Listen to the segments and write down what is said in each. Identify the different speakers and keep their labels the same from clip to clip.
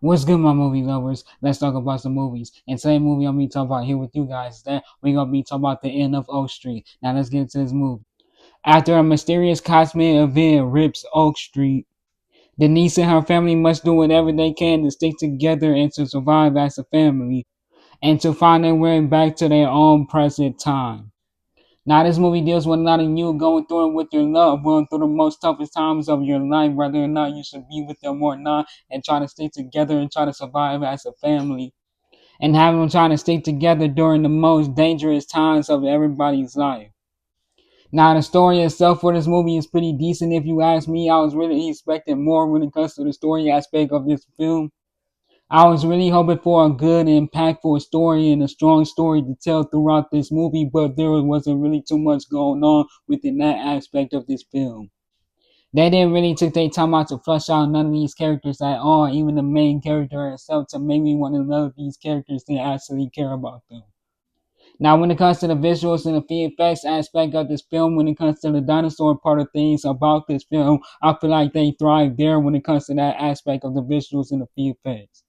Speaker 1: What's good, my movie lovers? Let's talk about some movies. And today's movie I'm going to talk about here with you guys is that we're going to be talking about the end of Oak Street. Now let's get into this movie. After a mysterious cosmic event rips Oak Street, Denise and her family must do whatever they can to stick together and to survive as a family and to find their way back to their own present time. Now, this movie deals with a lot of you going through it with your loved one through the most toughest times of your life, whether or not you should be with them or not, and try to stay together and try to survive as a family. And having them trying to stick together during the most dangerous times of everybody's life. Now, the story itself for this movie is pretty decent. If you ask me, I was really expecting more when it comes to the story aspect of this film. I was really hoping for a good, impactful story and a strong story to tell throughout this movie, but there wasn't really too much going on within that aspect of this film. They didn't really take their time out to flesh out none of these characters at all, even the main character itself, to make me want to love these characters and actually care about them. Now, when it comes to the visuals and the VFX aspect of this film, when it comes to the dinosaur part of things about this film, I feel like they thrive there when it comes to that aspect of the visuals and the VFX.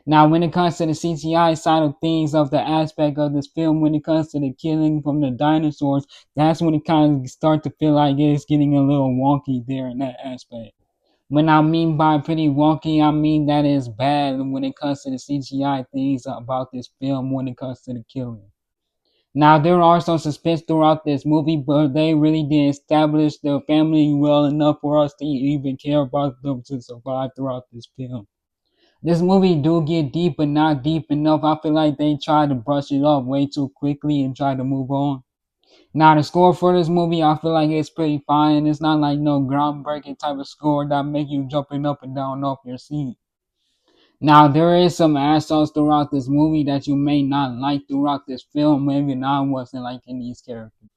Speaker 1: Now, when it comes to the CGI side of things, of the aspect of this film, when it comes to the killing from the dinosaurs, that's when it kind of start to feel like it's getting a little wonky there in that aspect. When I mean by pretty wonky, I mean that is bad when it comes to the CGI things about this film when it comes to the killing. Now, there are some suspense throughout this movie, but they really didn't establish the family well enough for us to even care about them to survive throughout this film. This movie do get deep, but not deep enough. I feel like they tried to brush it off way too quickly and try to move on. Now, the score for this movie, I feel like it's pretty fine. It's not like no groundbreaking type of score that make you jumping up and down off your seat. Now, there is some assholes throughout this movie that you may not like throughout this film. Maybe I wasn't liking these characters.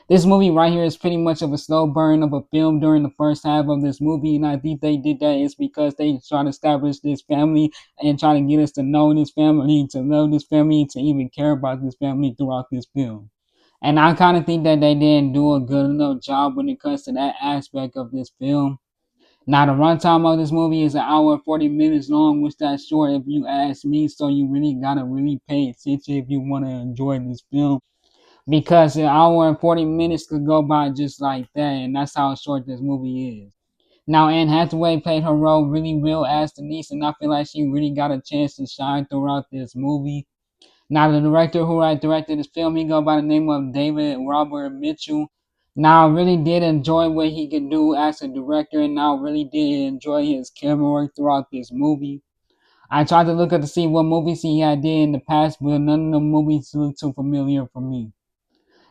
Speaker 1: This movie right here is pretty much of a slow burn of a film during the first half of this movie, and I think they did that is because they try to establish this family and try to get us to know this family, to love this family, to even care about this family throughout this film. And I kind of think that they didn't do a good enough job when it comes to that aspect of this film. Now, the runtime of this movie is an hour and 40 minutes long, which that's short if you ask me, so you really gotta really pay attention if you want to enjoy this film because an hour and 40 minutes could go by just like that, and that's how short this movie is. Now, Anne Hathaway played her role really well as Denise, and I feel like she really got a chance to shine throughout this movie. Now, the director who had directed this film, he go by the name of David Robert Mitchell. Now, I really did enjoy what he could do as a director, and I really did enjoy his camera work throughout this movie. I tried to look up to see what movies he had did in the past, but none of the movies look too familiar for me.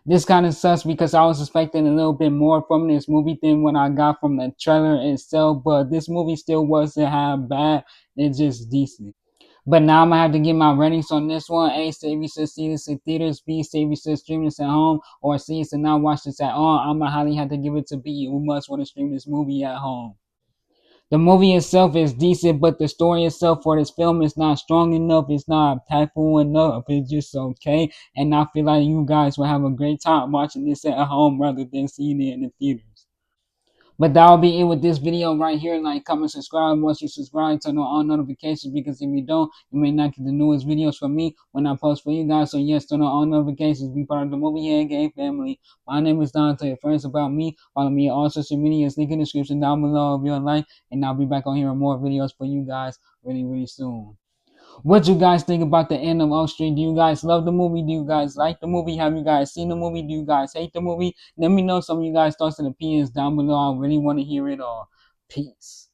Speaker 1: This kind of sucks because I was expecting a little bit more from this movie than what I got from the trailer itself, but this movie still wasn't half bad. It's just decent. But now I'm gonna have to get my ratings on this one. A, say if you should see this in theaters. B, say if you should stream this at home. Or C, to not watch this at all. I'm gonna highly have to give it to B. You must want to stream this movie at home. The movie itself is decent, but the story itself for this film is not strong enough. It's not impactful enough. It's just okay. And I feel like you guys will have a great time watching this at home rather than seeing it in the theaters. But that'll be it with this video right here. Like, comment, subscribe. Once you subscribe, turn on all notifications because if you don't, you may not get the newest videos from me when I post for you guys. So yes, turn on all notifications. Be part of the Movie Head Game family. My name is Don. Tell your friends about me. Follow me on all social media. Link in the description down below if you like. And I'll be back on here with more videos for you guys really soon. What you guys think about the end of Oak Street? Do you guys love the movie? Do you guys like the movie? Have you guys seen the movie? Do you guys hate the movie? Let me know some of you guys' thoughts and opinions down below. I really want to hear it all. Peace.